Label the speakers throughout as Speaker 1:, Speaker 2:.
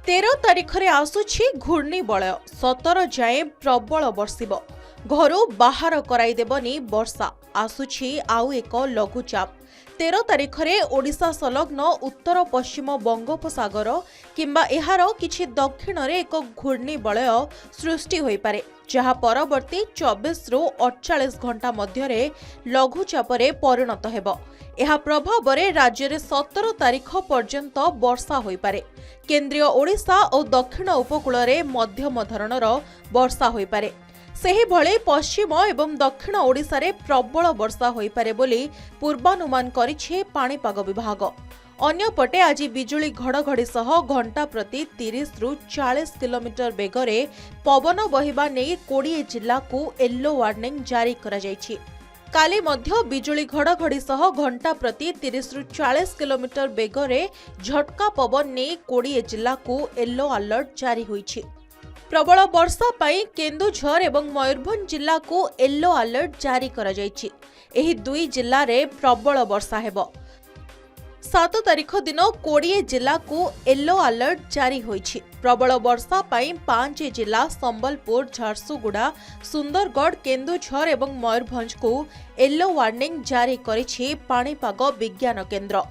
Speaker 1: 13 तारिखरे आसुछि घूर्णी बलय 17 जाए प्रबल बर्षिब घरू बाहर कराई देबनी वर्षा आसुछि आउ एक लघुचाप 13 तारिखरे ओडिशा संलग्न उत्तर पश्चिम बंगोपसागर किंबा एहार किछि दक्षिण रे एक घूर्णी बलय सृष्टि होई पारे जहा परवर्ती 24 रु 48 घंटा मध्यरे लघुचापरे परिणत हेबो। एहा प्रभाव रे राज्य रे 17 तारिख पर्यंत वर्षा होई पारे। केंद्रीय ओडिशा और दक्षिण उपकूल रे मध्यम धरणर वर्षा होई पारे। सेही भले पश्चिम एवं दक्षिण ओडिशा रे प्रबल वर्षा होई पारे बोली पूर्वानुमान करिछि पाणीपाग विभाग। अन्यपटे आज बिजुली घड़घड़ी सह घंटा प्रति 30 रु 40 किलोमीटर बेगरे पवन बहिबा नेई 20 जिल्ला को येलो वार्निंग जारी करा जायछि। काली मध्य बिजुली घड़घड़ी सह घंटा प्रति 30 रु 40 किलोमीटर बेगरे झटका पवन नेई 20 जिल्ला को येलो अलर्ट जारी होईछि। प्रबल वर्षा पाई केन्दुझर एवं मयूरभंज जिल्ला को येलो अलर्ट जारी करा जायछि। एही दुई जिल्ला रे प्रबल वर्षा हेबो। 7 तारिख दिन 20 जिला को येलो अलर्ट जारी होईछि। प्रबल वर्षा पाई 5 जिला संबलपुर, झारसुगुड़ा, सुंदरगढ़, केन्दुझर एवं मयूरभंज को येलो वार्निंग जारी करिछि पाणीपाग विज्ञान केन्द्र।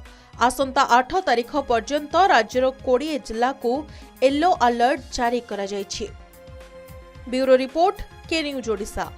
Speaker 1: आसंता 8 तारिख पर्यंत राज्यर 20 जिला को येलो अलर्ट जारी करा जायछि। ब्यूरो रिपोर्ट, के न्यूज ओडिशा।